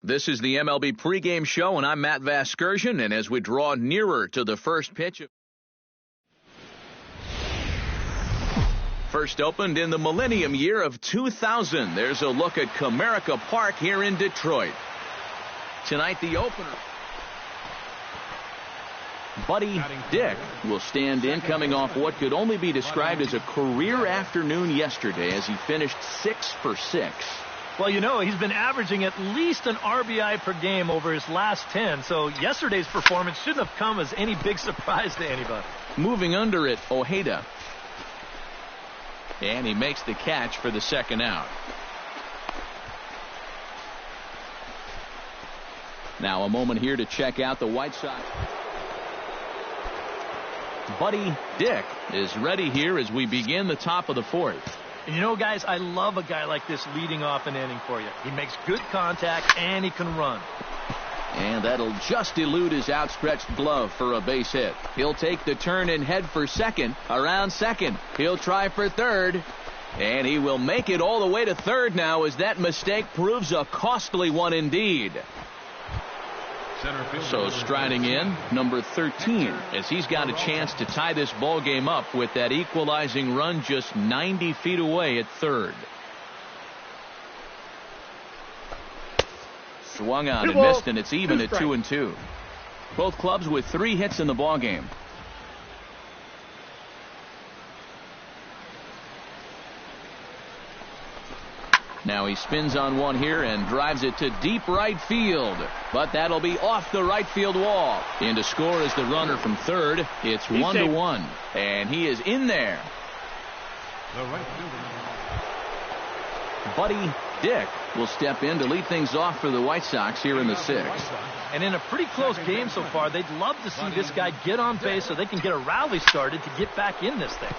This is the MLB pregame show, and I'm Matt Vasgersian, and as we draw nearer to the first pitch. First opened in the millennium year of 2000. There's a look at Comerica Park here in Detroit. Tonight, the opener. Buddy Dick will stand in, coming off what could only be described as a career afternoon yesterday as he finished 6 for 6. Well, you know, he's been averaging at least an RBI per game over his last 10, so yesterday's performance shouldn't have come as any big surprise to anybody. Moving under it, Ojeda. And he makes the catch for the second out. Now a moment here to check out the White Sox. Buddy Dick is ready here as we begin the top of the fourth. And you know, guys, I love a guy like this leading off an inning for you. He makes good contact and he can run. And that'll just elude his outstretched glove for a base hit. He'll take the turn and head for second. Around second. He'll try for third. And he will make it all the way to third now as that mistake proves a costly one indeed. So striding in, number 13, as he's got a chance to tie this ball game up with that equalizing run just 90 feet away at third. Swung on and missed, and it's even at 2-2. Both clubs with 3 hits in the ball game. Now he spins on one here and drives it to deep right field. But that'll be off the right field wall. In to score is the runner from third. It's 1-1. And he is in there. Buddy Dick will step in to lead things off for the White Sox here in the 6th. And in a pretty close game so far, they'd love to see this guy get on base so they can get a rally started to get back in this thing.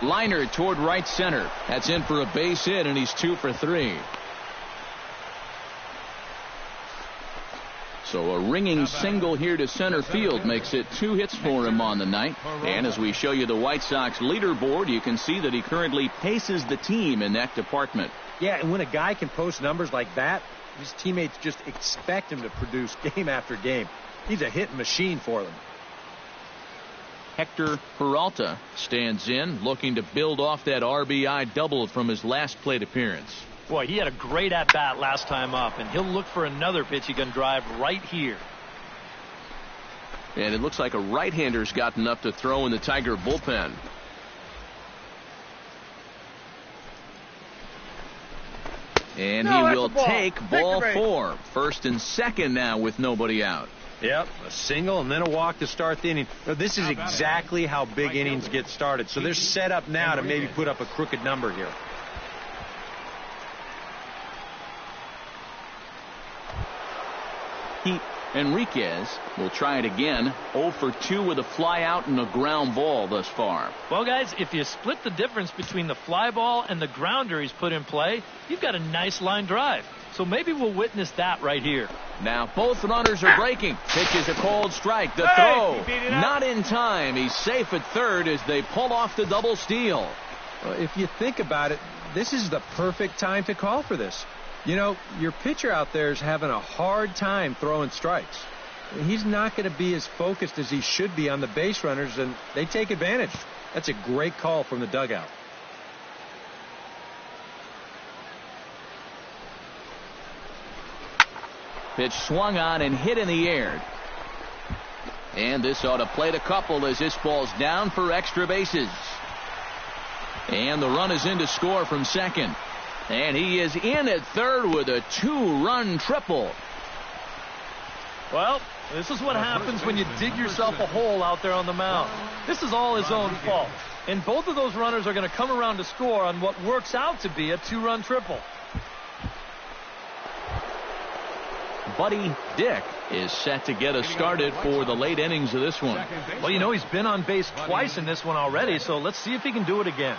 Liner toward right center. That's in for a base hit, and he's 2 for 3. So a ringing single here to center field makes it 2 hits for him on the night. And as we show you the White Sox leaderboard, you can see that he currently paces the team in that department. Yeah, and when a guy can post numbers like that, his teammates just expect him to produce game after game. He's a hit machine for them. Hector Peralta stands in, looking to build off that RBI double from his last plate appearance. Boy, he had a great at-bat last time up, and he'll look for another pitch he can drive right here. And it looks like a right-hander's gotten up to throw in the Tiger bullpen. And he will take ball 4. First and second now with nobody out. Yep, a single and then a walk to start the inning. This is exactly how big innings get started. So they're set up now to maybe put up a crooked number here. Enriquez will try it again. 0 for 2 with a fly out and a ground ball thus far. Well, guys, if you split the difference between the fly ball and the grounder he's put in play, you've got a nice line drive. So maybe we'll witness that right here. Now both runners are breaking. Pitch is a cold strike. The throw not in time. He's safe at third as they pull off the double steal. Well, if you think about it, this is the perfect time to call for this. You know, your pitcher out there is having a hard time throwing strikes. He's not going to be as focused as he should be on the base runners, and they take advantage. That's a great call from the dugout. Pitch swung on and hit in the air. And this ought to plate a couple as this ball's down for extra bases. And the run is in to score from second. And he is in at third with a 2-run triple. Well, this is what happens when you dig yourself a hole out there on the mound. This is all his own fault. And both of those runners are going to come around to score on what works out to be a 2-run triple. Buddy Dick is set to get us started for the late innings of this one. Well, you know, he's been on base twice in this one already, so let's see if he can do it again.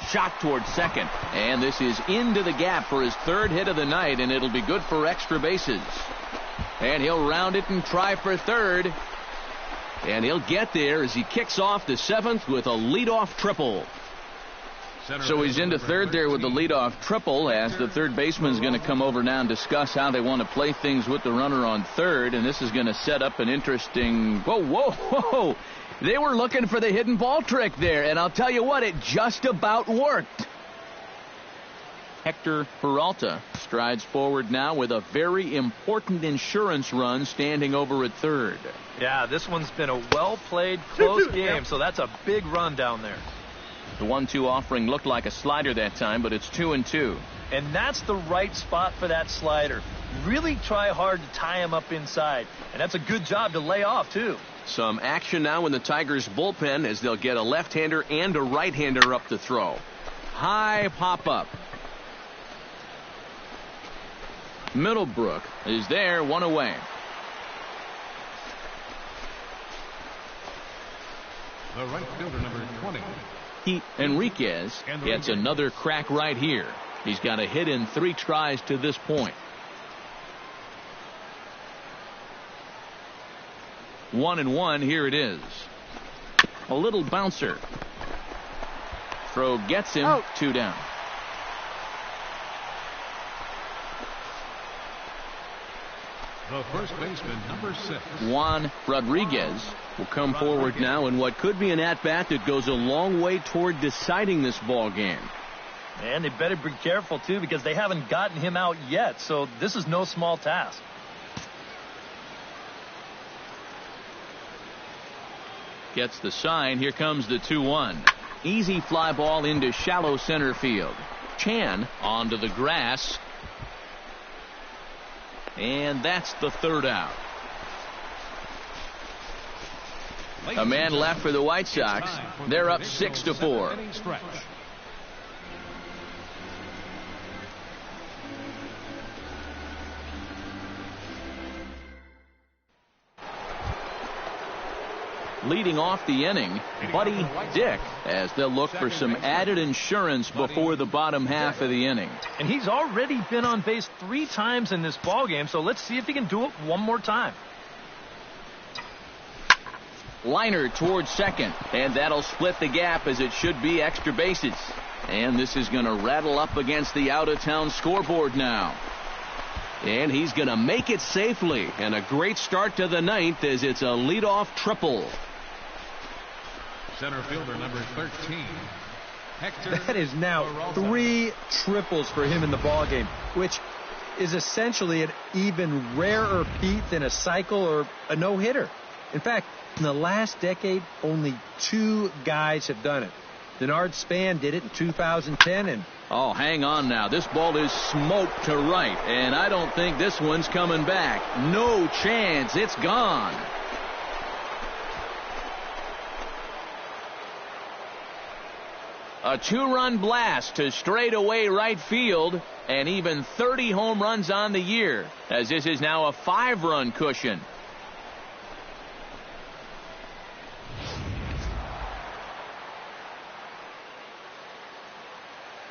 Shot towards second, and this is into the gap for his 3rd hit of the night, and it'll be good for extra bases. And he'll round it and try for third, and he'll get there as he kicks off the 7th with a leadoff triple. So he's into third there with the leadoff triple, as the third baseman's going to come over now and discuss how they want to play things with the runner on third. And this is going to set up an interesting... Whoa. They were looking for the hidden ball trick there, and I'll tell you what, it just about worked. Hector Peralta strides forward now with a very important insurance run standing over at third. Yeah, this one's been a well-played, close game, so that's a big run down there. The 1-2 offering looked like a slider that time, but it's 2-2. And that's the right spot for that slider. Really try hard to tie him up inside, and that's a good job to lay off, too. Some action now in the Tigers' bullpen as they'll get a left-hander and a right-hander up to throw. High pop-up. Middlebrook is there, one away. The right fielder, number 20. Pete Enriquez gets another crack right here. He's got a hit in 3 tries to this point. 1-1, here it is. A little bouncer. Throw gets him, 2 down. The first baseman, number 6. Juan Rodriguez will come forward now in what could be an at-bat that goes a long way toward deciding this ball game. And they better be careful, too, because they haven't gotten him out yet, so this is no small task. Gets the sign. Here comes the 2-1. Easy fly ball into shallow center field. Chan onto the grass. And that's the third out. A man left for the White Sox. They're up 6-4. Leading off the inning, Buddy Dick, as they'll look for some added insurance before the bottom half of the inning. And he's already been on base 3 times in this ballgame, so let's see if he can do it one more time. Liner towards second, and that'll split the gap as it should be extra bases. And this is going to rattle up against the out-of-town scoreboard now. And he's going to make it safely, and a great start to the 9th as it's a leadoff triple. Center fielder, number 13. Hector That is now Peralta. 3 triples for him in the ballgame, which is essentially an even rarer feat than a cycle or a no-hitter. In fact, in the last decade, only 2 guys have done it. Denard Span did it in 2010, and Oh, hang on now. This ball is smoked to right, and I don't think this one's coming back. No chance. It's gone. A 2-run blast to straightaway right field, and even 30 home runs on the year, as this is now a 5-run cushion.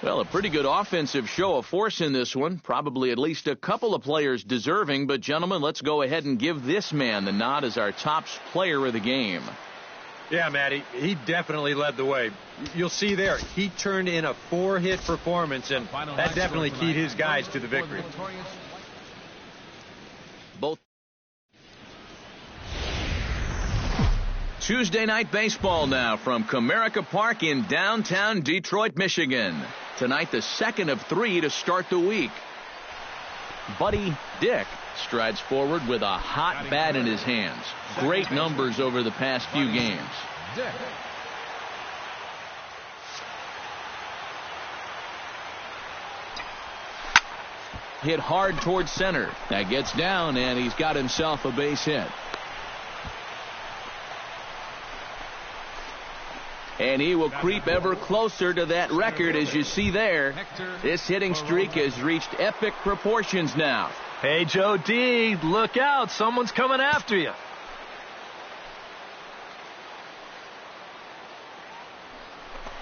Well, a pretty good offensive show of force in this one. Probably at least a couple of players deserving. But, gentlemen, let's go ahead and give this man the nod as our top player of the game. yeah, Matty, he definitely led the way. You'll see there, he turned in a 4-hit performance, and that definitely keyed his guys to the victory. Both Tuesday night baseball now from Comerica Park in downtown Detroit, Michigan. Tonight, the second of 3 to start the week. Buddy Dick strides forward with a hot bat in his hands. Great numbers over the past few games. Hit hard towards center. That gets down, and he's got himself a base hit. And he will creep ever closer to that record, as you see there. This hitting streak has reached epic proportions now. Hey, Joe D, look out. Someone's coming after you.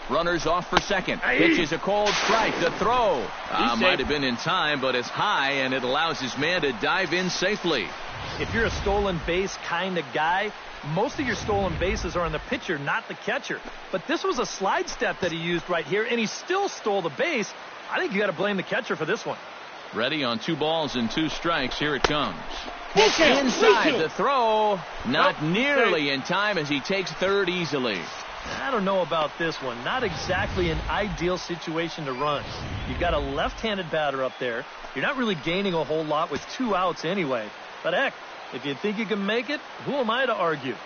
Runners off for second. Pitches a cold strike. The throw might have been in time, but it's high, and it allows his man to dive in safely. if you're a stolen base kind of guy, most of your stolen bases are on the pitcher, not the catcher. But this was a slide step that he used right here, and he still stole the base. I think you got to blame the catcher for this one. Ready on 2 balls and 2 strikes. Here it comes. Inside the throw. Not nearly in time as he takes third easily. I don't know about this one. Not exactly an ideal situation to run. You've got a left-handed batter up there. You're not really gaining a whole lot with 2 outs anyway. But heck, if you think you can make it, who am I to argue?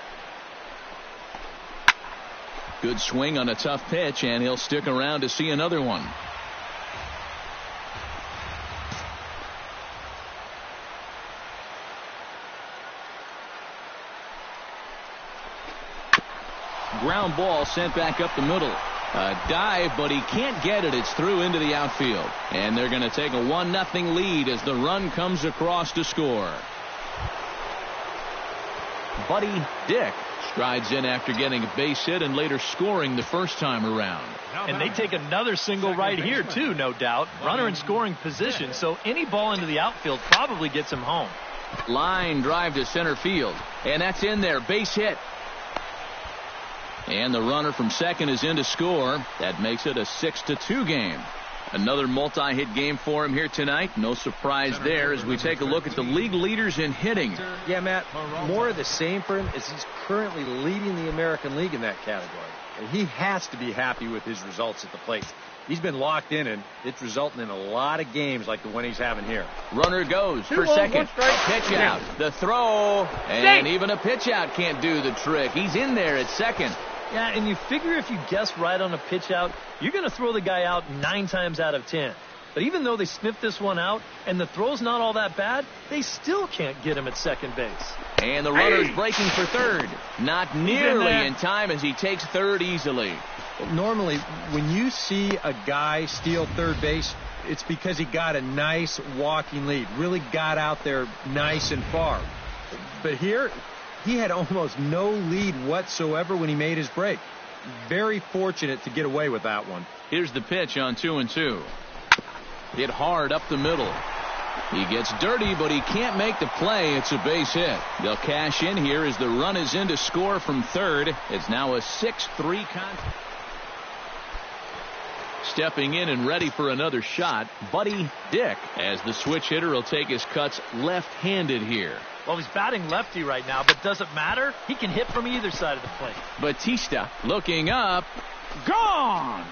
Good swing on a tough pitch, and he'll stick around to see another one. Ground ball sent back up the middle. A dive, but he can't get it. It's through into the outfield. And they're going to take a 1-0 lead as the run comes across to score. Buddy Dick strides in after getting a base hit and later scoring the first time around. And they take another single right here, too, no doubt. Runner in scoring position, so any ball into the outfield probably gets him home. Line drive to center field. And that's in there. Base hit. And the runner from second is in to score. That makes it a 6-2 game. Another multi-hit game for him here tonight. No surprise there as we take a look at the league leaders in hitting. Yeah, Matt, more of the same for him as he's currently leading the American League in that category. And he has to be happy with his results at the plate. He's been locked in, and it's resulting in a lot of games like the one he's having here. Runner goes for second. A pitch out. The throw. And even a pitch out can't do the trick. He's in there at second. Yeah, and you figure if you guess right on a pitch out, you're going to throw the guy out 9 times out of 10. But even though they sniffed this one out and the throw's not all that bad, they still can't get him at second base. And the runner's breaking for third. Not nearly in time as he takes third easily. Normally, when you see a guy steal third base, it's because he got a nice walking lead, really got out there nice and far. But here, he had almost no lead whatsoever when he made his break. Very fortunate to get away with that one. Here's the pitch on 2-2. Hit hard up the middle. He gets dirty, but he can't make the play. It's a base hit. They'll cash in here as the run is in to score from third. It's now a 6-3 contest. Stepping in and ready for another shot, Buddy Dick, as the switch hitter will take his cuts left-handed here. Well, he's batting lefty right now, but doesn't matter. He can hit from either side of the plate. Batista looking up. Gone!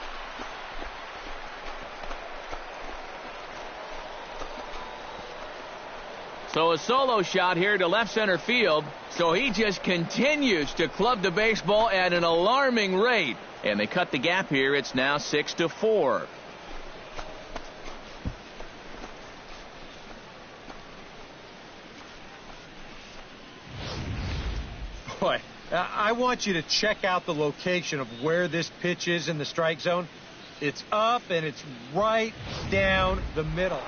So a solo shot here to left center field. So he just continues to club the baseball at an alarming rate. And they cut the gap here. It's now 6-4. Boy, I want you to check out the location of where this pitch is in the strike zone. It's up and it's right down the middle.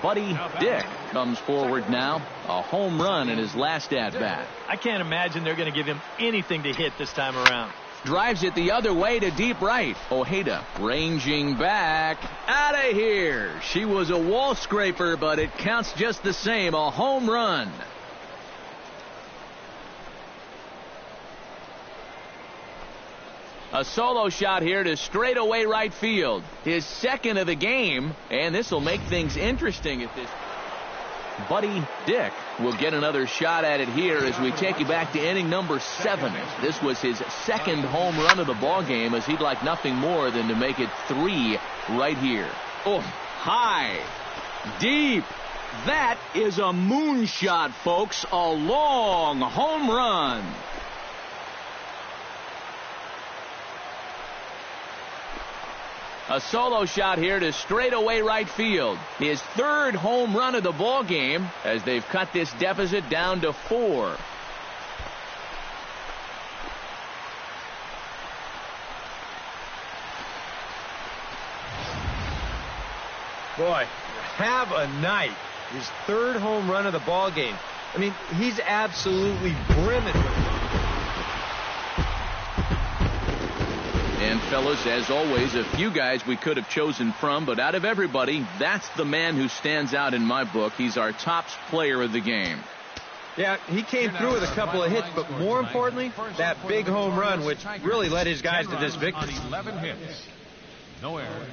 Buddy Dick comes forward now. A home run in his last at-bat. I can't imagine they're going to give him anything to hit this time around. Drives it the other way to deep right. Ojeda ranging back. Out of here. She was a wall scraper, but it counts just the same. A home run. A solo shot here to straightaway right field. His second of the game, and this will make things interesting at this. Buddy Dick will get another shot at it here as we take you back to inning number 7. This was his second home run of the ball game, as he'd like nothing more than to make it 3 right here. Oh, high, deep. That is a moonshot, folks. A long home run. A solo shot here to straightaway right field. His third home run of the ball game as they've cut this deficit down to 4. Boy, have a night. His third home run of the ball game. I mean, he's absolutely brimming with it. And fellas, as always, a few guys we could have chosen from, but out of everybody, that's the man who stands out in my book. He's our top player of the game. Yeah, he came through with a couple of hits, but more importantly, that big home run, which really led his guys to this victory. 11 hits. No errors.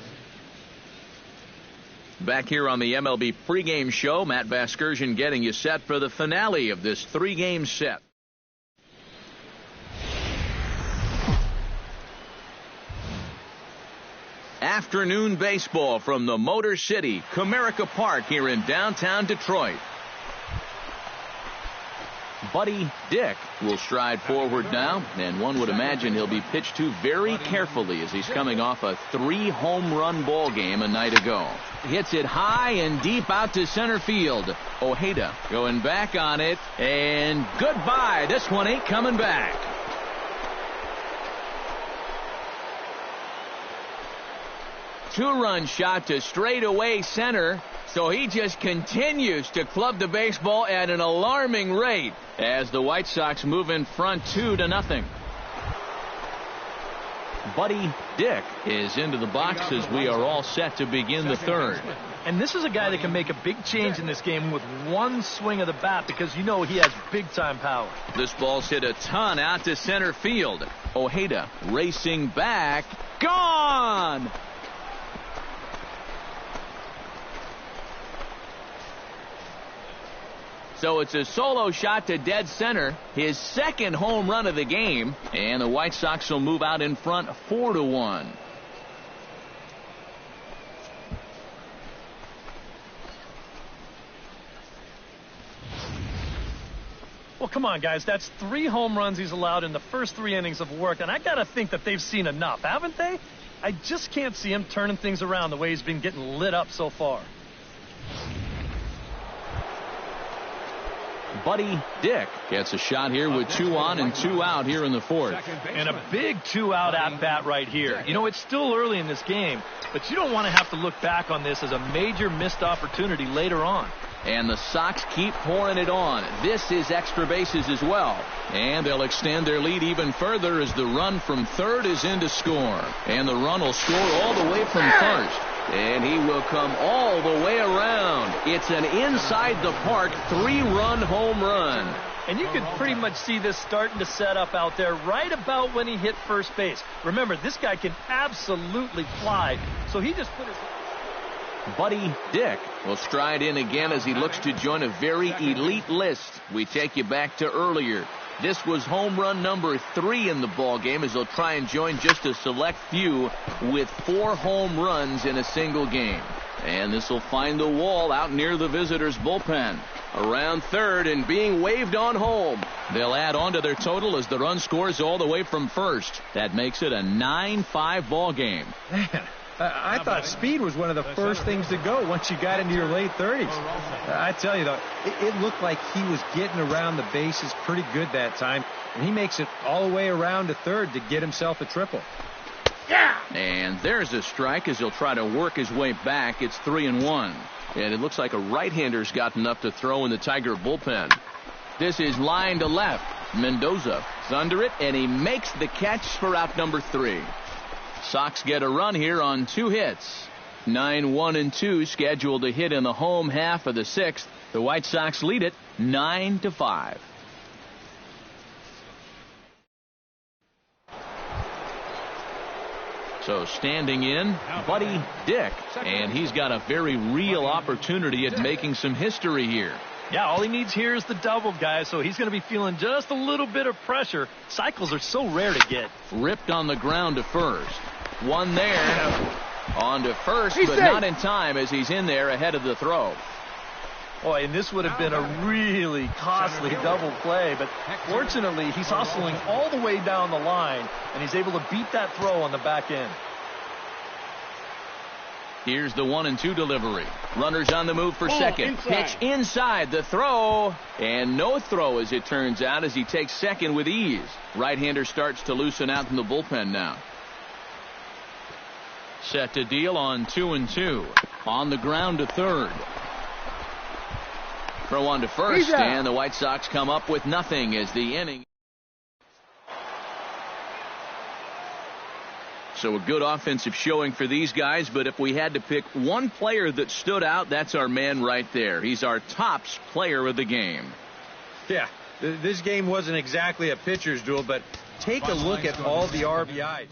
Back here on the MLB pregame show, Matt Vasgersian getting you set for the finale of this 3-game set. Afternoon baseball from the Motor City, Comerica Park here in downtown Detroit. Buddy Dick will stride forward now, and one would imagine he'll be pitched to very carefully as he's coming off a 3-home-run ball game a night ago. Hits it high and deep out to center field. Ojeda going back on it, and goodbye. This one ain't coming back. Two-run shot to straightaway center. So he just continues to club the baseball at an alarming rate as the White Sox move in front 2-0. Buddy Dick is into the box as we are all set to begin the third. And this is a guy that can make a big change in this game with one swing of the bat because you know he has big-time power. This ball's hit a ton out to center field. Ojeda racing back. Gone! So it's a solo shot to dead center, his second home run of the game, and the White Sox will move out in front 4-1. Well, come on, guys. That's 3 home runs he's allowed in the first 3 innings of work, and I got to think that they've seen enough, haven't they? I just can't see him turning things around the way he's been getting lit up so far. Buddy Dick gets a shot here with 2 on and 2 out here in the fourth. And a big 2-out at-bat right here. You know, it's still early in this game, but you don't want to have to look back on this as a major missed opportunity later on. And the Sox keep pouring it on. This is extra bases as well. And they'll extend their lead even further as the run from third is in to score. And the run will score all the way from first. And he will come all the way around. It's an inside the park 3-run home run. And you can pretty much see this starting to set up out there right about when he hit first base. Remember, this guy can absolutely fly. So he just put his... Buddy Dick will stride in again as he looks to join a very elite list. We take you back to earlier. This was home run number 3 in the ball game as he'll try and join just a select few with 4 home runs in a single game. And this will find the wall out near the visitors' bullpen. Around third and being waved on home. They'll add on to their total as the run scores all the way from first. That makes it a 9-5 ball game. I thought speed was one of the first things to go once you got into your late 30s. I tell you, though, it looked like he was getting around the bases pretty good that time, and he makes it all the way around to third to get himself a triple. Yeah! And there's a strike as he'll try to work his way back. It's 3-1. And it looks like a right-hander's got enough to throw in the Tiger bullpen. This is line to left. Mendoza is under it, and he makes the catch for out number 3. Sox get a run here on 2 hits. 9-1-2 scheduled to hit in the home half of the 6th. The White Sox lead it 9-5. So standing in, Buddy Dick, and he's got a very real opportunity at making some history here. Yeah, all he needs here is the double, guys, so he's going to be feeling just a little bit of pressure. Cycles are so rare to get. Ripped on the ground to first. One there. On to first, but not in time as he's in there ahead of the throw. Boy, and this would have been a really costly double play, but fortunately he's hustling all the way down the line, and he's able to beat that throw on the back end. Here's the 1-2 delivery. Runners on the move for second. Pitch inside the throw. And no throw as it turns out as he takes second with ease. Right-hander starts to loosen out in the bullpen now. Set to deal on 2-2. On the ground to third. Throw on to first, and the White Sox come up with nothing as the inning. So a good offensive showing for these guys, but if we had to pick one player that stood out, that's our man right there. He's our tops player of the game. Yeah, this game wasn't exactly a pitcher's duel, but take a look at all the RBIs.